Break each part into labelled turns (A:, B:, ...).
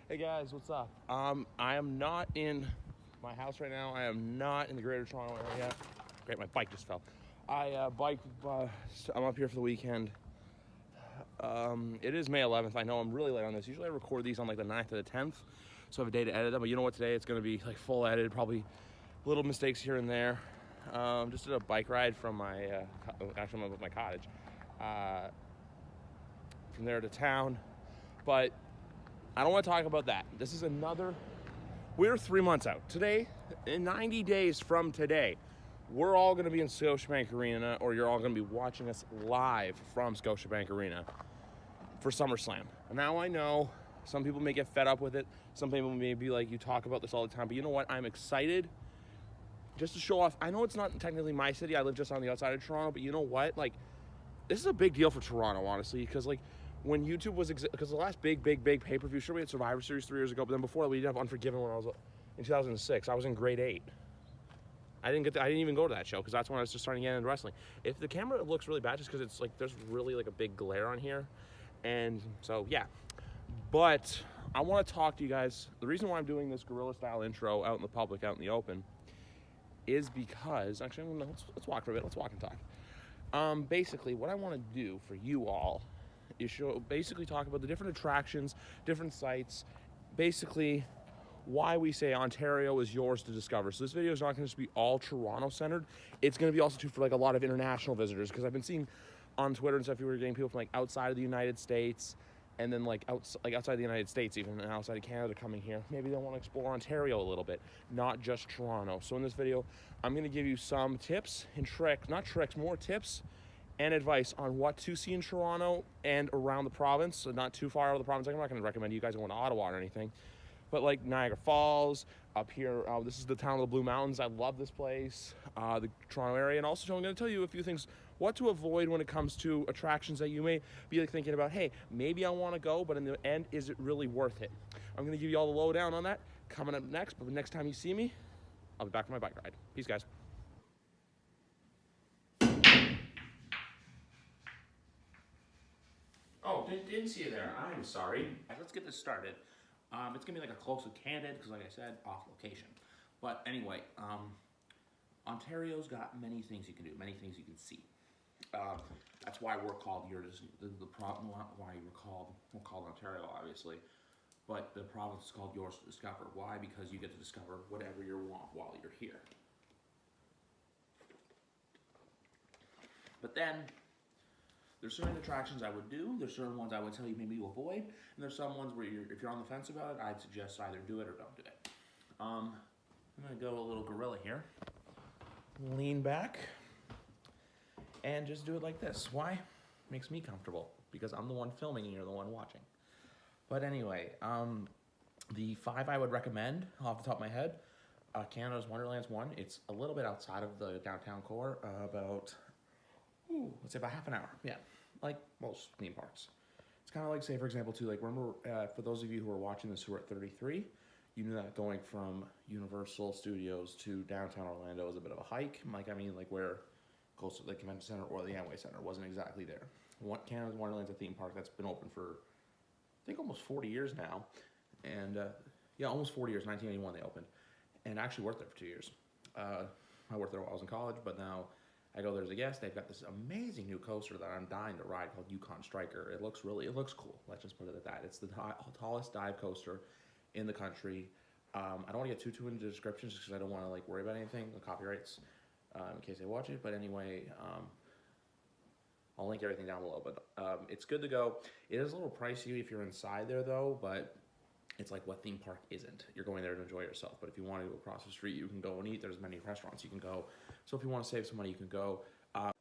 A: Hey guys, what's up? I am not in my house right now. I am not in the Greater Toronto area. Great, my bike just fell. I biked. I'm up here for the weekend. It is May 11th. I know I'm really late on this. Usually I record these on like the 9th or the 10th, so I have a day to edit them. But you know what? Today it's going to be like full edited. Probably little mistakes here and there. Just did a bike ride from my actually I'm with my cottage from there to town, but I don't want to talk about that. This is another. We're 3 months out. Today, in 90 days from today, we're all going to be in Scotiabank Arena, or you're all going to be watching us live from Scotiabank Arena for SummerSlam. Now I know some people may get fed up with it. Some people may be like, you talk about this all the time, but you know what? I'm excited just to show off. I know it's not technically my city. I live just on the outside of Toronto, but you know what? Like, this is a big deal for Toronto, honestly, because like, when YouTube was, because the last big pay-per-view, sure we had Survivor Series 3 years ago, but then before that we didn't have Unforgiven when I was in 2006. I was in grade 8. I didn't even go to that show because that's when I was just starting to get into wrestling. If the camera looks really bad, just because it's like there's really like a big glare on here, and so yeah. But I want to talk to you guys. The reason why I'm doing this guerrilla style intro out in the public, out in the open, is because actually let's walk for a bit. Let's walk and talk. Basically, what I want to do for you all is basically talk about the different attractions, different sites, basically why we say Ontario is yours to discover. So this video is not going to just be all Toronto centered. It's going to be also too for like a lot of international visitors, because I've been seeing on Twitter and stuff, you were getting people from like outside of the United States, and then like outside the United States even, and outside of Canada coming here. Maybe they want to explore Ontario a little bit, not just Toronto. So in this video, I'm going to give you some tips and more tips and advice on what to see in Toronto and around the province, so not too far out of the province. I'm not going to recommend you guys going to Ottawa or anything, but like Niagara Falls, up here, this is the town of the Blue Mountains. I love this place, the Toronto area, and also I'm going to tell you a few things, what to avoid when it comes to attractions that you may be like thinking about, hey, maybe I want to go, but in the end, is it really worth it? I'm going to give you all the lowdown on that coming up next, but the next time you see me, I'll be back for my bike ride. Peace, guys. Oh, didn't see you there. I'm sorry. Let's get this started. It's gonna be like a close and candid because, like I said, off location. But anyway, Ontario's got many things you can do, many things you can see. That's why we're called the problem. Why we're called Ontario, obviously, but the province is called yours to discover. Why? Because you get to discover whatever you want while you're here. But then, there's certain attractions I would do, there's certain ones I would tell you maybe to avoid, and there's some ones where if you're on the fence about it, I'd suggest either do it or don't do it. I'm going to go a little gorilla here. Lean back, and just do it like this. Why? Makes me comfortable, because I'm the one filming and you're the one watching. But anyway, the 5 I would recommend, off the top of my head, Canada's Wonderland's one. It's a little bit outside of the downtown core, let's say about half an hour. Yeah, like most theme parks. It's kind of like, say, for example, too, like, remember, for those of you who are watching this who are at 33, you knew that going from Universal Studios to downtown Orlando is a bit of a hike. Like, I mean, like, where close to the Convention Center or the Amway Center wasn't exactly there. Canada's Wonderland's a theme park that's been open for, I think, almost 40 years now. And, yeah, almost 40 years, 1981 they opened. And I actually worked there for 2 years. I worked there while I was in college, but now I go there as a guest. They've got this amazing new coaster that I'm dying to ride called Yukon Striker. It looks cool. Let's just put it at that. It's the tallest dive coaster in the country. I don't want to get too into descriptions just because I don't want to like worry about anything, the copyrights, in case they watch it. But anyway, I'll link everything down below. But it's good to go. It is a little pricey if you're inside there though, but it's like, what theme park isn't? You're going there to enjoy yourself. But if you want to go across the street, you can go and eat. There's many restaurants you can go. So if you want to save some money, you can go.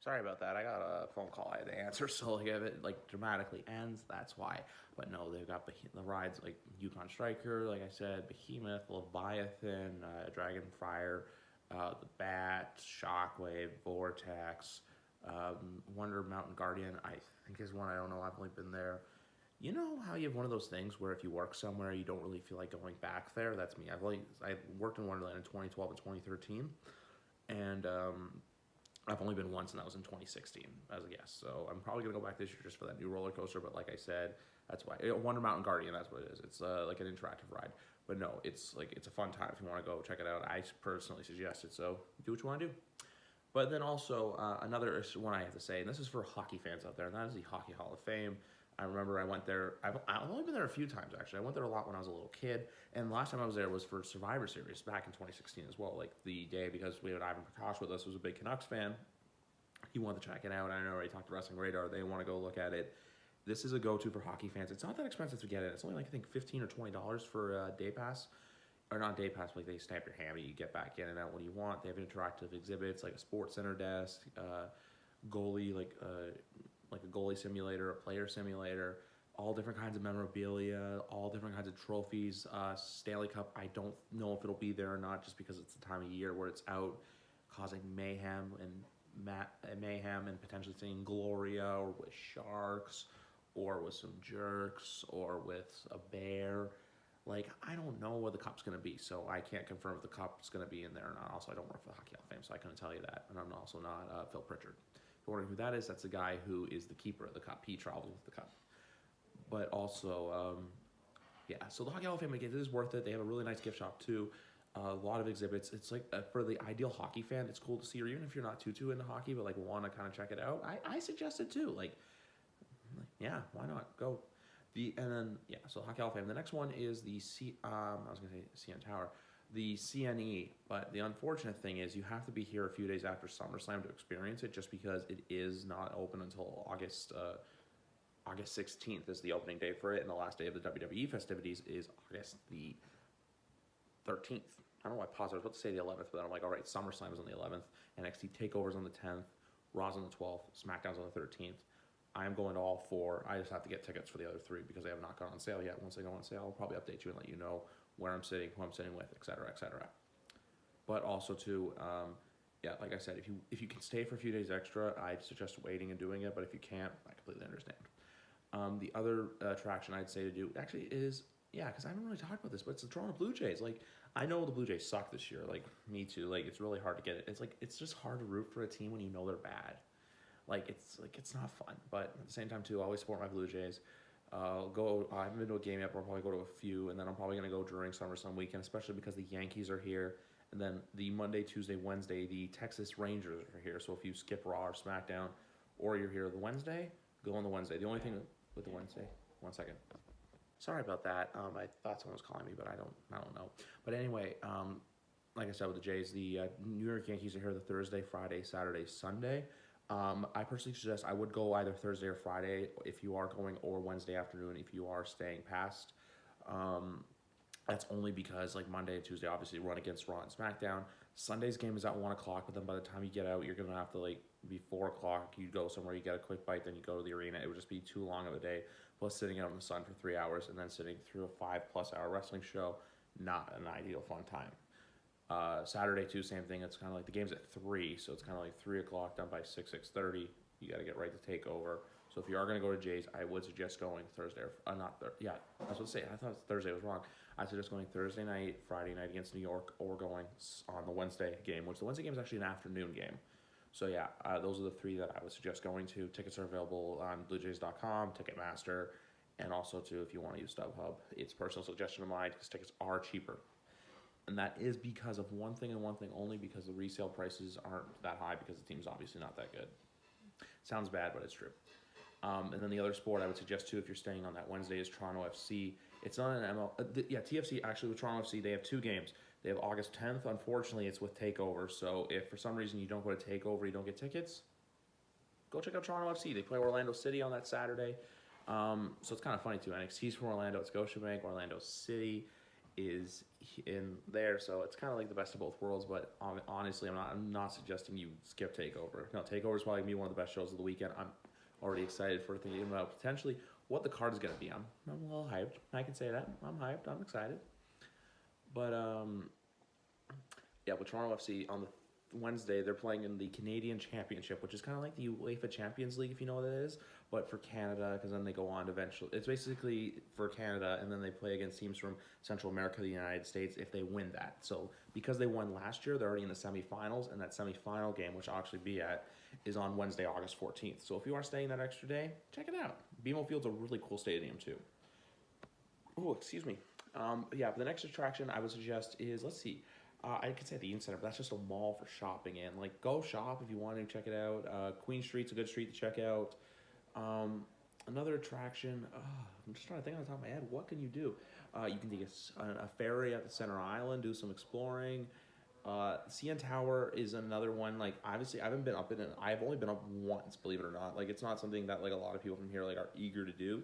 A: Sorry about that. I got a phone call I had to answer. So like, if it like dramatically ends, that's why. But no, they've got the rides like Yukon Striker, like I said, Behemoth, Leviathan, Dragonfire, the Bat, Shockwave, Vortex, Wonder Mountain Guardian, I think is one. I don't know. I've only been there. You know how you have one of those things where if you work somewhere, you don't really feel like going back there? That's me. I worked in Wonderland in 2012 and 2013, and I've only been once, and that was in 2016 as a guest. So I'm probably going to go back this year just for that new roller coaster. But like I said, That's why. Wonder Mountain Guardian, that's what it is. It's like an interactive ride. But no, it's a fun time if you want to go check it out. I personally suggest it, so do what you want to do. But then also another one I have to say, and this is for hockey fans out there, and that is the Hockey Hall of Fame. I remember I went there. I've only been there a few times actually. I went there a lot when I was a little kid, and the last time I was there was for Survivor Series back in 2016 as well. Like the day, because we had Ivan Prakash with us, who was a big Canucks fan. He wanted to check it out. I know already talked to Wrestling Radar. They want to go look at it. This is a go-to for hockey fans. It's not that expensive to get in. It's only like I think $15 or $20 for a day pass. Or not day pass, like they stamp your hand, you get back in and out when you want. They have interactive exhibits like a sports center desk, goalie, like a goalie simulator, a player simulator, all different kinds of memorabilia, all different kinds of trophies. Stanley Cup, I don't know if it'll be there or not, just because it's the time of year where it's out, causing mayhem and potentially seeing Gloria or with sharks or with some jerks or with a bear. Like, I don't know what the cup's going to be, so I can't confirm if the cup's going to be in there or not. Also, I don't work for the Hockey Hall of Fame, so I couldn't tell you that. And I'm also not Phil Pritchard. If you're wondering who that is, that's the guy who is the keeper of the cup. He travels with the cup. But also, yeah, so the Hockey Hall of Fame, again, it is worth it. They have a really nice gift shop, too. A lot of exhibits. It's like, for the ideal hockey fan, it's cool to see, or even if you're not too into hockey, but, like, want to kind of check it out, I suggest it, too. Like, yeah, why not? Go. And then, yeah, so Hockey Hall of Fame. The next one is the I was going to say CN Tower, the CNE. But the unfortunate thing is you have to be here a few days after SummerSlam to experience it, just because it is not open until August 16th is the opening day for it, and the last day of the WWE festivities is August the 13th. I don't know why I paused. I was about to say the 11th, but then I'm like, all right, SummerSlam is on the 11th, NXT TakeOver's on the 10th, Raw's on the 12th, SmackDown's on the 13th. I am going to all four. I just have to get tickets for the other three because they have not gone on sale yet. Once they go on sale, I'll probably update you and let you know where I'm sitting, who I'm sitting with, etc., etc. But also too, yeah, like I said, if you can stay for a few days extra, I suggest waiting and doing it. But if you can't, I completely understand. The other attraction I'd say to do actually is, yeah, because I haven't really talked about this, but it's the Toronto Blue Jays. Like, I know the Blue Jays suck this year. Like, me too. Like, it's really hard to get it. It's just hard to root for a team when you know they're bad. It's not fun, but at the same time too, I always support my Blue Jays. I haven't been to a game yet, but I'll probably go to a few, and then I'm probably going to go during SummerSlam weekend, especially because the Yankees are here, and then the Monday, Tuesday, Wednesday, the Texas Rangers are here. So if you skip Raw or SmackDown, or you're here the Wednesday, go on the Wednesday. The only thing with the Wednesday, one second. Sorry about that. I thought someone was calling me, but I don't know. But anyway, like I said with the Jays, the New York Yankees are here the Thursday, Friday, Saturday, Sunday. I personally suggest I would go either Thursday or Friday if you are going, or Wednesday afternoon if you are staying past. That's only because like Monday and Tuesday obviously run against Raw and SmackDown. Sunday's game is at 1 o'clock, but then by the time you get out, you're gonna have to like be 4 o'clock. You go somewhere, you get a quick bite, then you go to the arena. It would just be too long of a day. Plus sitting out in the sun for 3 hours and then sitting through a 5+ hour wrestling show, not an ideal fun time. Saturday too, same thing. It's kind of like the game's at 3, so it's kind of like 3 o'clock done by 6:30. You got to get right to TakeOver. So if you are going to go to Jay's, I would suggest going Thursday. Yeah, I was going to say, I thought Thursday was wrong. I suggest going Thursday night, Friday night against New York, or going on the Wednesday game, which the Wednesday game is actually an afternoon game. So yeah, those are the three that I would suggest going to. Tickets are available on BlueJays.com, Ticketmaster, and also too if you want to use StubHub. It's a personal suggestion of mine because tickets are cheaper. And that is because of one thing and one thing only, because the resale prices aren't that high because the team's obviously not that good. Sounds bad, but it's true. And then the other sport I would suggest too, if you're staying on that Wednesday, is Toronto FC. It's not an ML. TFC actually with Toronto FC, they have 2 games. They have August 10th. Unfortunately, it's with TakeOver. So if for some reason you don't go to TakeOver, you don't get tickets, go check out Toronto FC. They play Orlando City on that Saturday. So it's kind of funny too. NXT's from Orlando. It's Scotiabank. Orlando City is in there, so it's kind of like the best of both worlds. But honestly, I'm not suggesting you skip TakeOver. No, TakeOver is probably gonna be one of the best shows of the weekend. I'm already excited for thinking about potentially what the card is gonna be. I'm a little hyped. I can say that. I'm hyped. I'm excited. But yeah, with Toronto FC on the
B: Wednesday, they're playing in the Canadian Championship, which is kind of like the UEFA Champions League, if you know what it is, but for Canada, because then they go on eventually. It's basically for Canada, and then they play against teams from Central America, the United States, if they win that. So because they won last year, they're already in the semifinals, and that semifinal game, which I'll actually be at, is on Wednesday, August 14th. So if you are staying that extra day, check it out. BMO Field's a really cool stadium, too. Oh, excuse me. Yeah, but the next attraction I would suggest is, let's see, I could say the Eaton Center, but that's just a mall for shopping in. Like, go shop if you want to check it out. Queen Street's a good street to check out. Another attraction, I'm just trying to think on the top of my head, what can you do? You can take a ferry at the center island, do some exploring. CN Tower is another one. Like, obviously, I haven't been up in it. I've only been up once, believe it or not. Like, it's not something that, like, a lot of people from here, like, are eager to do.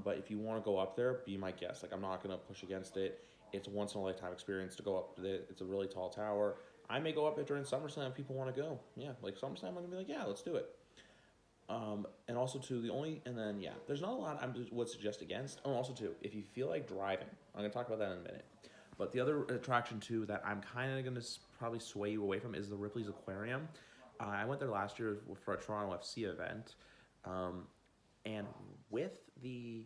B: But if you want to go up there, be my guest. Like, I'm not going to push against it. It's a once-in-a-lifetime experience to go up to it. It's a really tall tower. I may go up there during SummerSlam if people want to go. Yeah, like, SummerSlam, I'm going to be like, yeah, let's do it. And also, too, there's not a lot I would suggest against. Oh, also, too, if you feel like driving, I'm going to talk about that in a minute. But the other attraction, too, that I'm kind of going to probably sway you away from is the Ripley's Aquarium. I went there last year for a Toronto FC event. And with the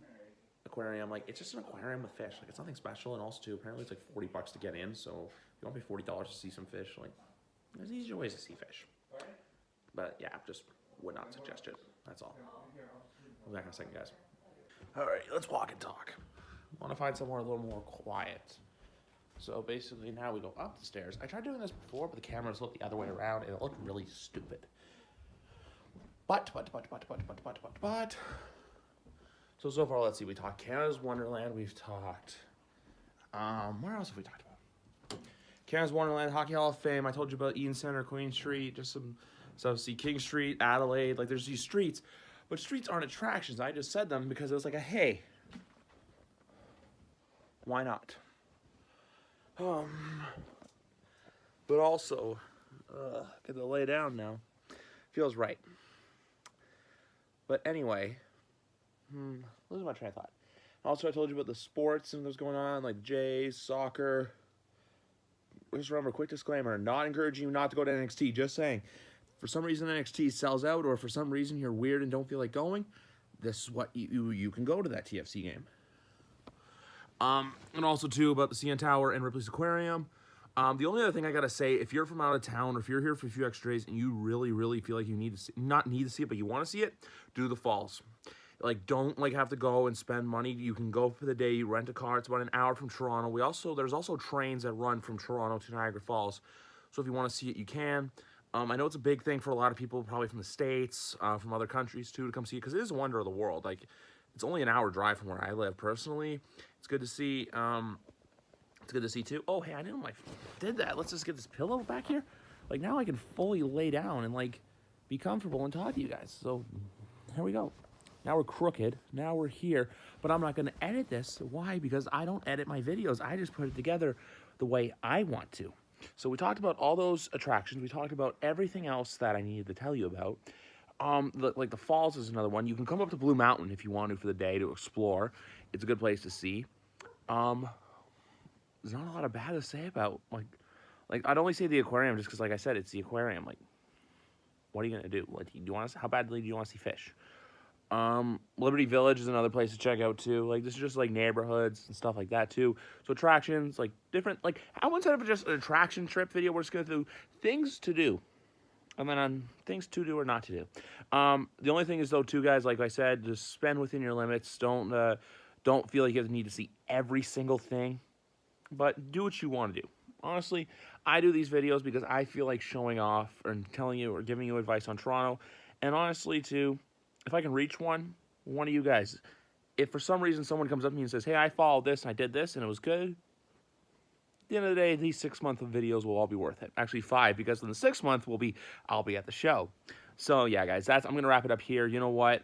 B: aquarium, like, it's just an aquarium with fish. Like, it's nothing special. And also, too, apparently it's like $40 to get in. So if you want to pay $40 to see some fish, like, there's easier ways to see fish. But yeah, just would not suggest it. That's all. I'll be back in a second, guys. All right, let's walk and talk. I want to find somewhere a little more quiet. So basically, now we go up the stairs. I tried doing this before, but the cameras looked the other way around, and it looked really stupid. But. So far, let's see. We talked Canada's Wonderland. We've talked. Where else have we talked about? Canada's Wonderland, Hockey Hall of Fame. I told you about Eaton Center, Queen Street, just some stuff. See King Street, Adelaide. Like, there's these streets, but streets aren't attractions. I just said them because it was like a hey, why not? But also, get to lay down now. Feels right. But anyway, losing my train of thought. Also, I told you about the sports and what's going on, like Jays, soccer. Just remember, quick disclaimer, not encouraging you not to go to NXT, just saying, for some reason NXT sells out, or for some reason you're weird and don't feel like going, this is what you can go to that TFC game. And also, too, about the CN Tower and Ripley's Aquarium. The only other thing I gotta say, if you're from out of town, or if you're here for a few extra days and you really, really feel like you need to see, not need to see it, but you want to see it, do the falls. Like, don't, like, have to go and spend money. You can go for the day. You rent a car. It's about an hour from Toronto. There's also trains that run from Toronto to Niagara Falls. So if you want to see it, you can. I know it's a big thing for a lot of people, probably from the States, from other countries, too, to come see it, because it is a wonder of the world. Like, it's only an hour drive from where I live, personally. It's good to see. It's good to see, too. Oh, hey, I didn't know I did that. Let's just get this pillow back here. Like, now I can fully lay down and, like, be comfortable and talk to you guys. So, here we go. Now we're crooked. Now we're here. But I'm not going to edit this. Why? Because I don't edit my videos. I just put it together the way I want to. So we talked about all those attractions. We talked about everything else that I needed to tell you about. Like the falls is another one. You can come up to Blue Mountain if you want to for the day to explore. It's a good place to see. There's not a lot of bad to say about, like I'd only say the aquarium just because, like I said, it's the aquarium. Like, what are you gonna do? Like, how badly do you want to see fish? Liberty Village is another place to check out too. Like, this is just like neighborhoods and stuff like that too. So attractions, like different, like I wouldn't say just an attraction trip video. We're just gonna do things to do, and then on things to do or not to do. The only thing is though, too, guys, like I said, just spend within your limits. Don't feel like you need to see every single thing, but do what you want to do. Honestly, I do these videos because I feel like showing off and telling you or giving you advice on Toronto, and honestly too, if I can reach one of you guys, if for some reason someone comes up to me and says, hey, I followed this and I did this and it was good, at the end of the day, these 6 month of videos will all be worth it. Actually 5, because in the 6th month I'll be at the show. So yeah, guys, I'm gonna wrap it up here. You know what?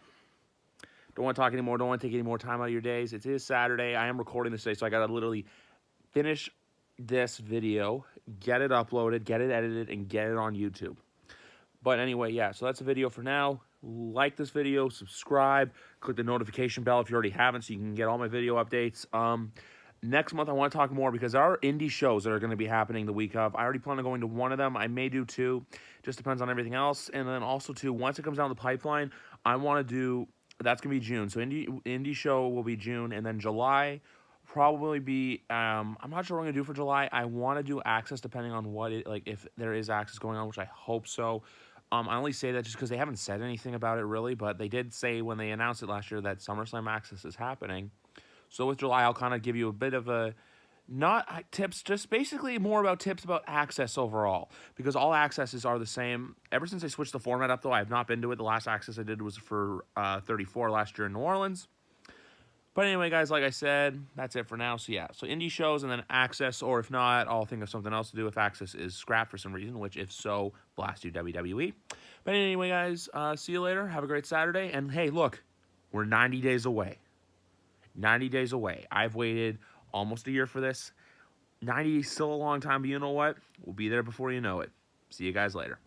B: Don't want to talk anymore. Don't want to take any more time out of your days. It is Saturday. I am recording this today, so I gotta literally finish this video, get it uploaded, get it edited, and get it on YouTube. But anyway, yeah, so that's the video for now. Like this video, subscribe, click the notification bell if you already haven't so you can get all my video updates.
A: Next month, I want to talk more because there are indie shows that are going to be happening the week of. I already plan on going to one of them. I may do two. Just depends on everything else. And then also, too, once it comes down the pipeline, I want to do, that's going to be June. So indie show will be June. And then July probably be, I'm not sure what I'm going to do for July. I want to do Access depending on what it, like if there is Access going on, which I hope so. I only say that just because they haven't said anything about it really, but they did say when they announced it last year that SummerSlam Access is happening. So with July, I'll kind of give you a bit of a, not tips, just basically more about tips about Access overall. Because all Accesses are the same. Ever since they switched the format up, though, I have not been to it. The last Access I did was for 34 last year in New Orleans. But anyway, guys, like I said, that's it for now. So yeah, so indie shows and then Access, or if not, I'll think of something else to do if Access is scrapped for some reason, which if so, blast you WWE. But anyway, guys, see you later. Have a great Saturday. And hey, look, we're 90 days away. 90 days away. I've waited almost a year for this. 90 is still a long time, but you know what? We'll be there before you know it. See you guys later.